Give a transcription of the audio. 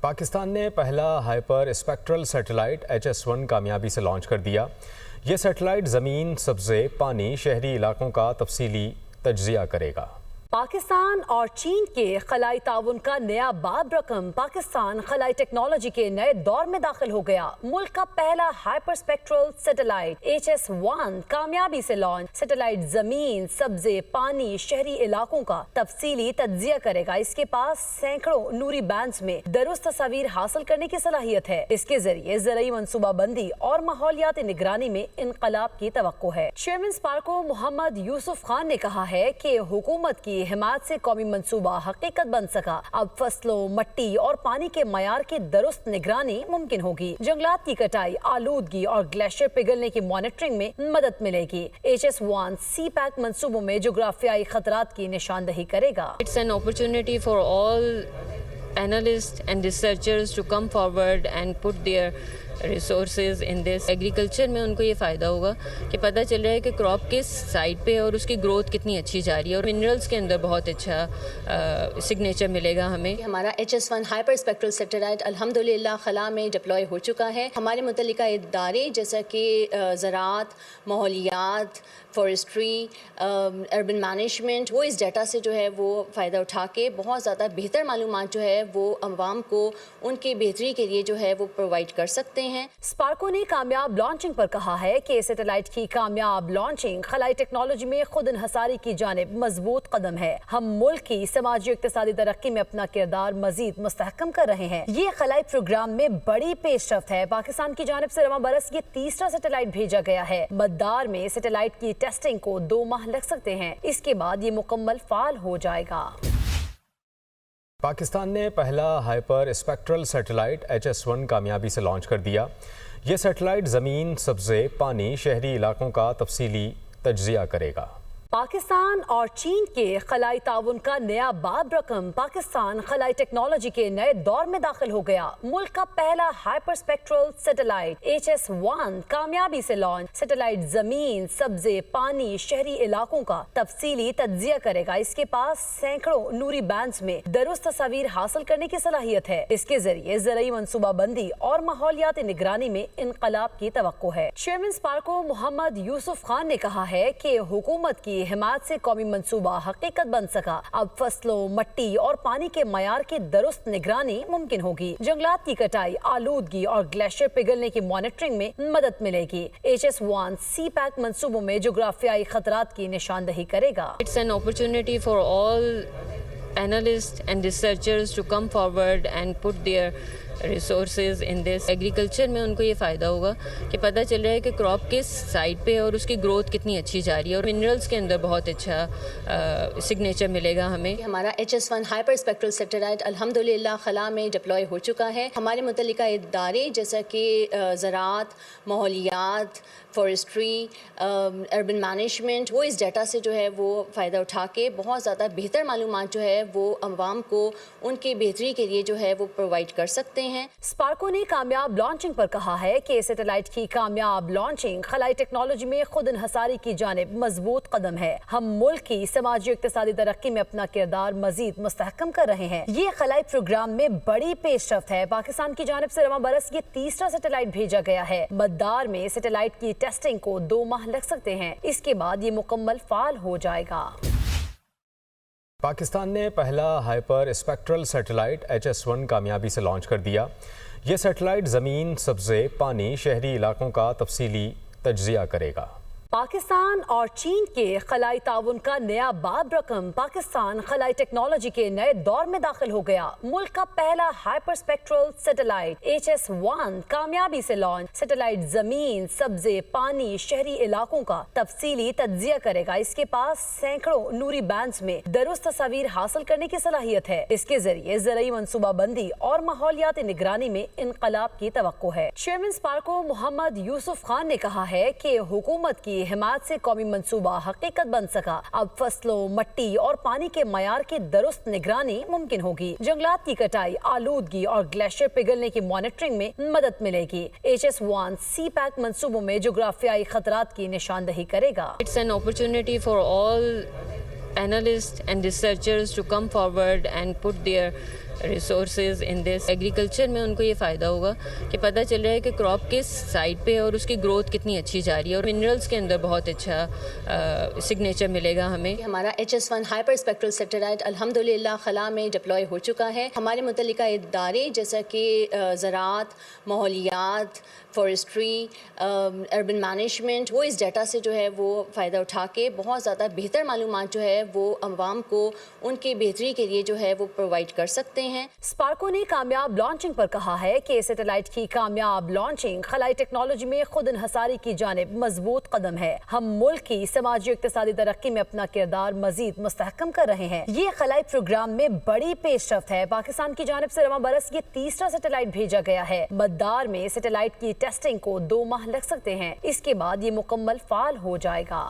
पाकिस्तान ने पहला hyper spectral satellite HS-1 कामयाबी से लॉन्च कर दिया। ये सैटेलाइट ज़मीन, सब्ज़े, पानी, शहरी इलाकों का तफसीली तज्ज़िया करेगा। पाकिस्तान और चीन के खलाई ताउन का नया बाब रकम पाकिस्तान खलाई टेक्नोलॉजी के नए दौर में दाखिल हो गया। मुल्क का पहला हाइपर स्पेक्ट्रल सैटेलाइट HS-1 कामयाबी से लॉन्च। सैटेलाइट जमीन, सब्जे, पानी, शहरी इलाकों का तफसीली तज्जिया करेगा। इसके पास सैकड़ों नूरी बैंड्स में दुरुस्त तस्वीर हासिल करने की सलाहियत है। इसके जरिए ज़राई मनसूबाबंदी और माहौलियाती निगरानी में इनकलाब की तवक्को है। चेयरमैन स्पार्को मोहम्मद यूसुफ खान ने कहा है कि हुकूमत की हिमायत से कौमी मंसूबा हकीकत बन सका। अब फसलों, मट्टी और पानी के मयार की दुरुस्त निगरानी मुमकिन होगी। जंगलात की कटाई, आलूदगी और ग्लेशियर पिघलने की मॉनिटरिंग में मदद मिलेगी। HS-1 CPAC मंसूबों में जोग्राफियाई खतरात की निशानदही करेगा। It's an opportunity for all analysts and researchers to come forward and put their resources in this. Agriculture में उनको ये फ़ायदा होगा कि पता चल रहा है कि क्रॉप किस साइड पे और उसकी ग्रोथ कितनी अच्छी जा रही है, और मिनरल्स के अंदर बहुत अच्छा सिग्नेचर मिलेगा हमें। हमारा HS-1 हाइपर स्पेक्ट्रल सैटेलाइट अल्हम्दुलिल्लाह खला में डिप्लॉय हो चुका है। हमारे मुतल्लिका इदारे जैसा कि ज़राअत, माहौलियात, फॉरेस्ट्री, अर्बन मैनेजमेंट, वो इस डाटा से जो है वो फ़ायदा उठा के बहुत ज़्यादा बेहतर मालूमात जो है वो अवाम को उनके बेहतरी के लिए जो है वो प्रोवाइड कर सकते हैं। स्पार्को ने कामयाब लॉन्चिंग पर कहा है कि सैटेलाइट की कामयाब लॉन्चिंग खलाई टेक्नोलॉजी में खुद इन्हसारी की जानिब मजबूत कदम है। हम मुल्क की समाजी इक्तिसादी तरक्की में अपना किरदार मजीद मुस्तहकम कर रहे हैं। ये खलाई प्रोग्राम में बड़ी पेशरफ्त है। पाकिस्तान की जानिब से रवां बरस ये तीसरा सैटेलाइट भेजा गया है। मद्दार में सैटेलाइट की टेस्टिंग को 2 माह लग सकते हैं। इसके बाद ये मुकम्मल फाल हो जाएगा। पाकिस्तान ने पहला हाइपर स्पेक्ट्रल सैटेलाइट HS-1 कामयाबी से लॉन्च कर दिया। ये सैटेलाइट ज़मीन, सब्ज़े, पानी, शहरी इलाकों का तफसीली तज्ज़िया करेगा। पाकिस्तान और चीन के खलाई ताउन का नया बाब रकम पाकिस्तान खलाई टेक्नोलॉजी के नए दौर में दाखिल हो गया। मुल्क का पहला हाइपर स्पेक्ट्रल सैटेलाइट HS-1 कामयाबी से लॉन्च। सैटेलाइट जमीन, सब्जे, पानी, शहरी इलाकों का तफसीली तज्जिया करेगा। इसके पास सैकड़ों नूरी बैंड्स में दुरुस्त तस्वीर हासिल करने की सलाहियत है। इसके जरिए ज़राई मनसूबाबंदी और माहौलियाती निगरानी में इनकलाब की तवक्को है। चेयरमैन स्पार्को मोहम्मद यूसुफ खान ने कहा है कि हुकूमत की हिमायत से कौमी मंसूबा हकीकत बन सका। अब फसलों, मट्टी और पानी के मयार की दुरुस्त निगरानी मुमकिन होगी। जंगलात की कटाई, आलूदगी और ग्लेशियर पिघलने की मॉनिटरिंग में मदद मिलेगी। HS-1 CPAC मंसूबों में जोग्राफियाई खतरात की निशानदही करेगा। It's an opportunity for all analysts and researchers to come forward and put their resources in this. Agriculture में उनको ये फ़ायदा होगा कि पता चल रहा है कि क्रॉप किस साइड पे और उसकी ग्रोथ कितनी अच्छी जा रही है, और मिनरल्स के अंदर बहुत अच्छा सिग्नेचर मिलेगा हमें। हमारा HS-1 हाइपर स्पेक्ट्रल सैटेलाइट अल्हम्दुलिल्लाह खला में डिप्लॉय हो चुका है। हमारे मुतल्लिका इदारे जैसा कि ज़राअत, माहौलियात, फॉरेस्ट्री, अर्बन मैनेजमेंट, वो इस डाटा से जो है वो फ़ायदा उठा के बहुत ज़्यादा बेहतर मालूमात जो है वो अवाम को उनके बेहतरी के लिए जो है वो प्रोवाइड कर सकते हैं। स्पार्को ने कामयाब लॉन्चिंग पर कहा है कि सैटेलाइट की कामयाब लॉन्चिंग खलाई टेक्नोलॉजी में खुद इन्हसारी की जानिब मजबूत कदम है। हम मुल्क की समाजी इक्तिसादी तरक्की में अपना किरदार मजीद मुस्तहकम कर रहे हैं। ये खलाई प्रोग्राम में बड़ी पेशरफ्त है। पाकिस्तान की जानिब से रवां बरस ये तीसरा सैटेलाइट भेजा गया है। मद्दार में सैटेलाइट की टेस्टिंग को 2 माह लग सकते हैं। इसके बाद ये मुकम्मल फाल हो जाएगा। पाकिस्तान ने पहला हाइपर स्पेक्ट्रल सैटेलाइट HS-1 कामयाबी से लॉन्च कर दिया। ये सैटेलाइट ज़मीन, सब्ज़े, पानी, शहरी इलाकों का तफसीली तज्ज़िया करेगा। पाकिस्तान और चीन के खलाई ताउन का नया बाब रकम पाकिस्तान खलाई टेक्नोलॉजी के नए दौर में दाखिल हो गया। मुल्क का पहला हाइपर स्पेक्ट्रल सैटेलाइट HS-1 कामयाबी से लॉन्च। सैटेलाइट जमीन, सब्जे, पानी, शहरी इलाकों का तफसीली तज्जिया करेगा। इसके पास सैकड़ों नूरी बैंड्स में दुरुस्त तस्वीर हासिल करने की सलाहियत है। इसके जरिए ज़राई मनसूबाबंदी और माहौलियाती निगरानी में इनकलाब की तवक्को है। चेयरमैन स्पार्को मोहम्मद यूसुफ खान ने कहा है कि हुकूमत की हिमायत से कौमी मंसूबा हकीकत बन सका। अब फसलों, मट्टी और पानी के मयार की दुरुस्त निगरानी मुमकिन होगी। जंगलात की कटाई, आलूदगी और ग्लेशियर पिघलने की मॉनिटरिंग में मदद मिलेगी। HS-1 CPAC मंसूबों में जोग्राफियाई खतरात की निशानदही करेगा। It's an opportunity for all analysts and researchers to come forward and put their resources in this. Agriculture में उनको ये फ़ायदा होगा कि पता चल रहा है कि क्रॉप किस साइड पे और उसकी ग्रोथ कितनी अच्छी जा रही है, और मिनरल्स के अंदर बहुत अच्छा सिग्नेचर मिलेगा हमें। हमारा HS1 हाइपर स्पेक्ट्रल सैटेलाइट अल्हम्दुलिल्लाह खला में डिप्लॉय हो चुका है। हमारे मुतल्लिका इदारे जैसा कि ज़राअत, माहौलियात, फॉरेस्ट्री, अर्बन मैनेजमेंट, वो इस डाटा से जो है वो फ़ायदा उठा के बहुत ज़्यादा बेहतर मालूमात जो है वो अवाम को उनकी बेहतरी के लिए जो है वो प्रोवाइड कर सकते हैं। स्पार्को ने कामयाब लॉन्चिंग पर कहा है कि सैटेलाइट की कामयाब लॉन्चिंग खलाई टेक्नोलॉजी में खुद इन्हसारी की जानिब मजबूत कदम है। हम मुल्क की समाजी इक्तिसादी तरक्की में अपना किरदार मजीद मुस्तहकम कर रहे हैं। ये खलाई प्रोग्राम में बड़ी पेशरफ्त है। पाकिस्तान की जानिब से रवां बरस ये तीसरा सैटेलाइट भेजा गया है। मद्दार में सैटेलाइट की टेस्टिंग को 2 माह लग सकते हैं। इसके बाद ये मुकम्मल फाल हो जाएगा।